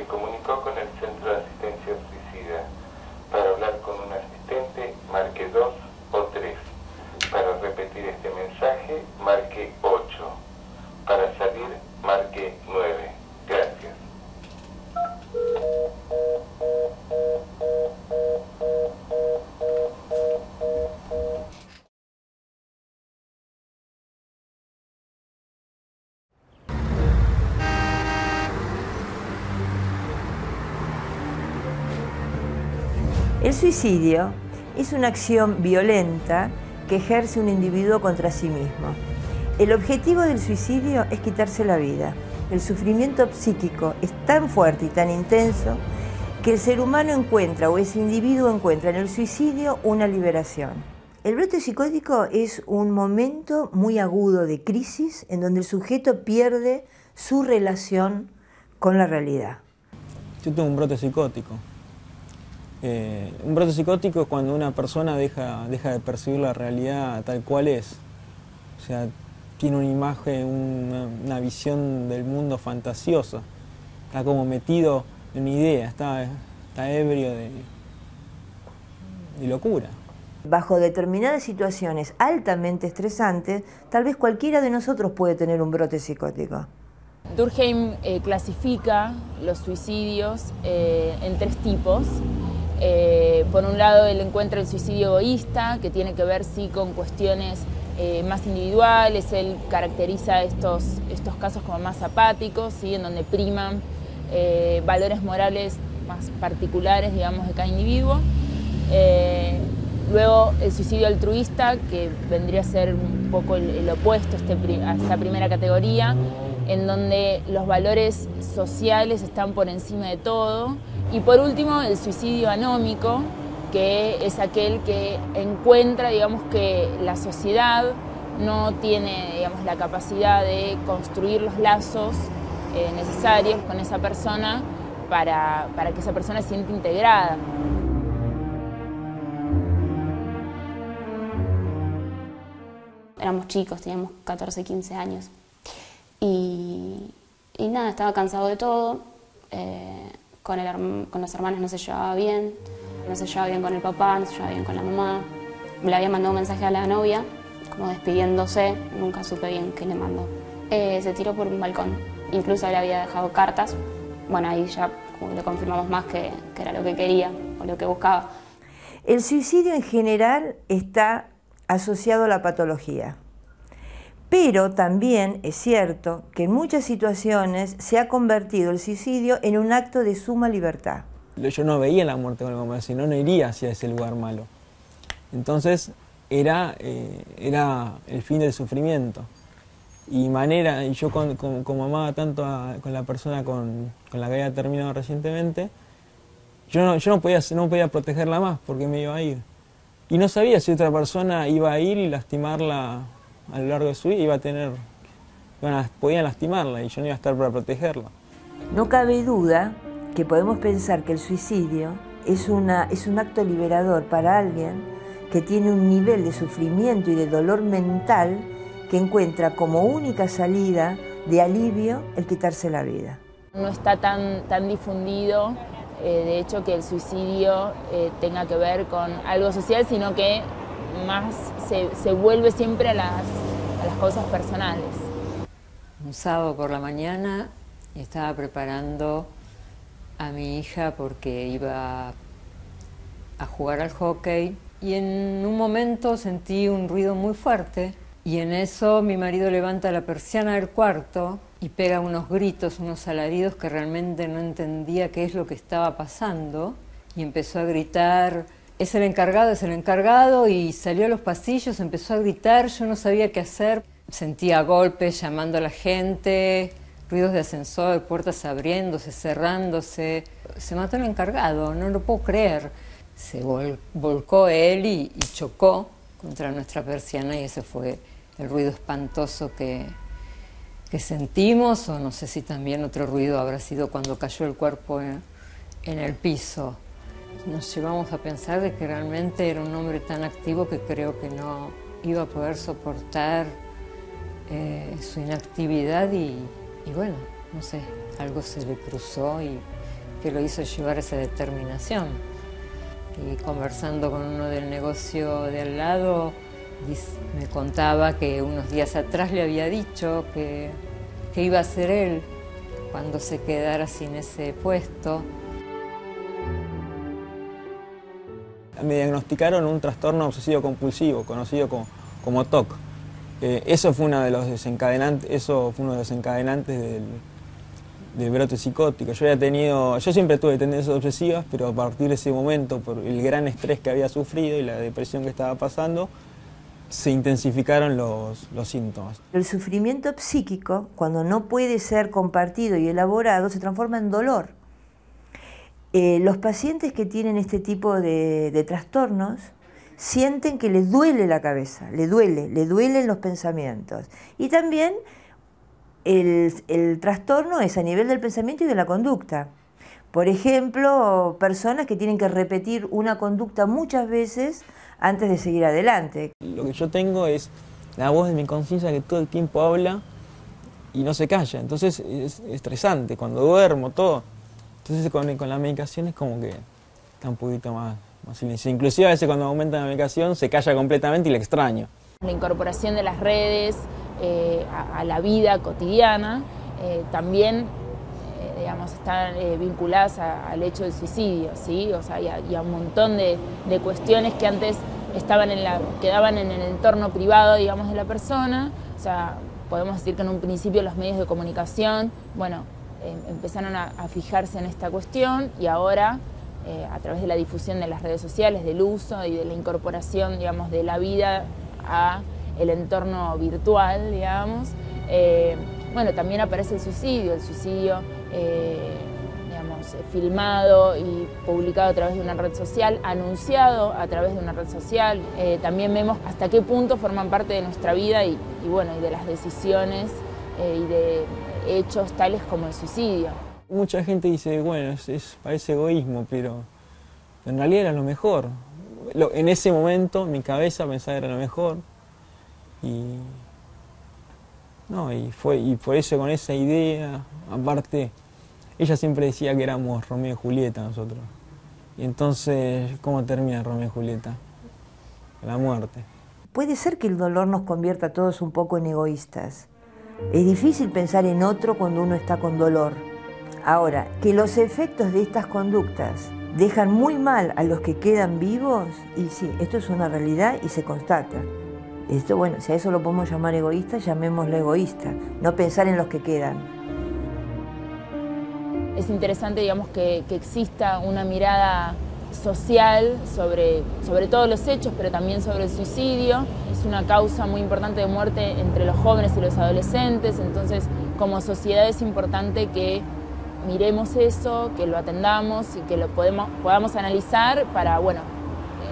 comunicó con el Centro de Asistencia Suicida. Para hablar con un asistente, marque 2 o 3. Para repetir este mensaje, marque 8. Para salir, marque 9. Gracias. El suicidio es una acción violenta que ejerce un individuo contra sí mismo. El objetivo del suicidio es quitarse la vida. El sufrimiento psíquico es tan fuerte y tan intenso que el ser humano encuentra, o ese individuo encuentra en el suicidio una liberación. El brote psicótico es un momento muy agudo de crisis en donde el sujeto pierde su relación con la realidad. Yo tengo un brote psicótico. Un brote psicótico es cuando una persona deja de percibir la realidad tal cual es. O sea, tiene una imagen, una visión del mundo fantasiosa. Está como metido en una idea, está ebrio de locura. Bajo determinadas situaciones altamente estresantes, tal vez cualquiera de nosotros puede tener un brote psicótico. Durkheim clasifica los suicidios en 3 tipos. Por un lado, él encuentra el suicidio egoísta, que tiene que ver sí con cuestiones más individuales. Él caracteriza estos casos como más apáticos, ¿sí? En donde priman valores morales más particulares, digamos, de cada individuo. Luego el suicidio altruista, que vendría a ser un poco el opuesto a esta primera categoría, en donde los valores sociales están por encima de todo. Y por último, el suicidio anómico, que es aquel que encuentra, digamos, que la sociedad no tiene, digamos, la capacidad de construir los lazos necesarios con esa persona para que esa persona se sienta integrada. Éramos chicos, teníamos 14, 15 años. Y nada, estaba cansado de todo. Con los hermanos no se llevaba bien con el papá, no se llevaba bien con la mamá. Le había mandado un mensaje a la novia, como despidiéndose, nunca supe bien qué le mandó. Se tiró por un balcón, incluso le había dejado cartas. Bueno, ahí ya como le confirmamos más que era lo que quería o lo que buscaba. El suicidio en general está asociado a la patología. Pero también es cierto que en muchas situaciones se ha convertido el suicidio en un acto de suma libertad. Yo no veía la muerte como si no iría hacia ese lugar malo. Entonces era el fin del sufrimiento. Y yo como amaba tanto con la persona con la que había terminado recientemente, yo no podía protegerla más porque me iba a ir. Y no sabía si otra persona iba a ir y lastimarla a lo largo de su vida, podían lastimarla y yo no iba a estar para protegerla. No cabe duda que podemos pensar que el suicidio es un acto liberador para alguien que tiene un nivel de sufrimiento y de dolor mental que encuentra como única salida de alivio el quitarse la vida. No está tan difundido, de hecho, que el suicidio tenga que ver con algo social, sino que más se vuelve siempre a las cosas personales. Un sábado por la mañana estaba preparando a mi hija porque iba a jugar al hockey y en un momento sentí un ruido muy fuerte y en eso mi marido levanta la persiana del cuarto y pega unos gritos, unos alaridos que realmente no entendía qué es lo que estaba pasando y empezó a gritar: es el encargado, y salió a los pasillos, empezó a gritar, yo no sabía qué hacer. Sentía golpes, llamando a la gente, ruidos de ascensor, puertas abriéndose, cerrándose. Se mató el encargado, no lo puedo creer. Se volcó él y chocó contra nuestra persiana y ese fue el ruido espantoso que sentimos, o no sé si también otro ruido habrá sido cuando cayó el cuerpo en el piso. Nos llevamos a pensar de que realmente era un hombre tan activo que creo que no iba a poder soportar su inactividad y bueno, no sé, algo se le cruzó y que lo hizo llevar a esa determinación. Y conversando con uno del negocio de al lado, me contaba que unos días atrás le había dicho que iba a ser él cuando se quedara sin ese puesto. Me diagnosticaron un trastorno obsesivo compulsivo, conocido como TOC. Eso fue uno de los desencadenantes, del brote psicótico. Yo siempre tuve tendencias obsesivas, pero a partir de ese momento, por el gran estrés que había sufrido y la depresión que estaba pasando, se intensificaron los síntomas. El sufrimiento psíquico, cuando no puede ser compartido y elaborado, se transforma en dolor. Los pacientes que tienen este tipo de trastornos sienten que les duele la cabeza, le duelen los pensamientos. Y también el trastorno es a nivel del pensamiento y de la conducta. Por ejemplo, personas que tienen que repetir una conducta muchas veces antes de seguir adelante. Lo que yo tengo es la voz de mi conciencia que todo el tiempo habla y no se calla. Entonces es estresante, cuando duermo, todo. Entonces con la medicación es como que está un poquito más silencioso. Inclusive a veces cuando aumenta la medicación se calla completamente y le extraño. La incorporación de las redes a la vida cotidiana también digamos, están vinculadas al hecho del suicidio, ¿sí? O sea, y a un montón de cuestiones que antes quedaban en el entorno privado, digamos, de la persona. O sea, podemos decir que en un principio los medios de comunicación, bueno, empezaron a fijarse en esta cuestión y ahora, a través de la difusión de las redes sociales, del uso y de la incorporación, digamos, de la vida a el entorno virtual, digamos, bueno, también aparece el suicidio digamos, filmado y publicado a través de una red social, anunciado a través de una red social. También vemos hasta qué punto forman parte de nuestra vida y bueno, y de las decisiones y de hechos tales como el suicidio. Mucha gente dice, bueno, parece egoísmo, pero en realidad era lo mejor. En ese momento mi cabeza pensaba que era lo mejor y por eso con esa idea, aparte, ella siempre decía que éramos Romeo y Julieta nosotros. Y entonces, ¿cómo termina Romeo y Julieta? La muerte. Puede ser que el dolor nos convierta a todos un poco en egoístas. Es difícil pensar en otro cuando uno está con dolor. Ahora, que los efectos de estas conductas dejan muy mal a los que quedan vivos, y sí, esto es una realidad y se constata. Esto, bueno, si a eso lo podemos llamar egoísta, llamémoslo egoísta, no pensar en los que quedan. Es interesante, digamos, que exista una mirada social sobre todos los hechos, pero también sobre el suicidio. Es una causa muy importante de muerte entre los jóvenes y los adolescentes, entonces como sociedad es importante que miremos eso, que lo atendamos y que lo podamos analizar para, bueno,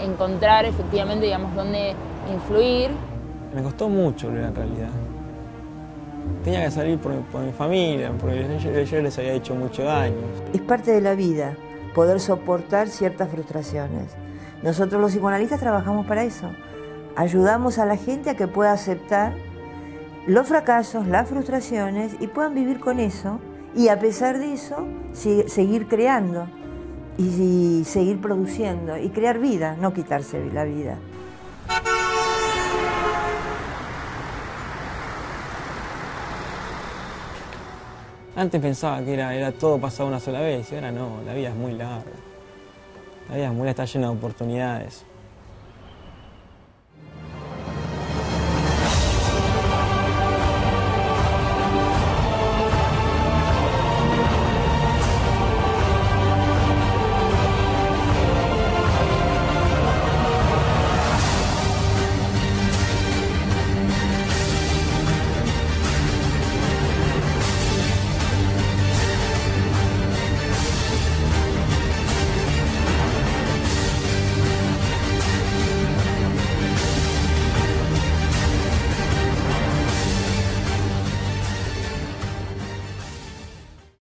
encontrar efectivamente, digamos, dónde influir. Me costó mucho en realidad. Tenía que salir por mi familia, porque yo les había hecho mucho daño. Es parte de la vida poder soportar ciertas frustraciones. Nosotros los psicoanalistas trabajamos para eso. Ayudamos a la gente a que pueda aceptar los fracasos, las frustraciones y puedan vivir con eso y a pesar de eso seguir creando y seguir produciendo y crear vida, no quitarse la vida. Antes pensaba que era todo pasado una sola vez y ahora no, la vida es muy larga. La vida está llena de oportunidades.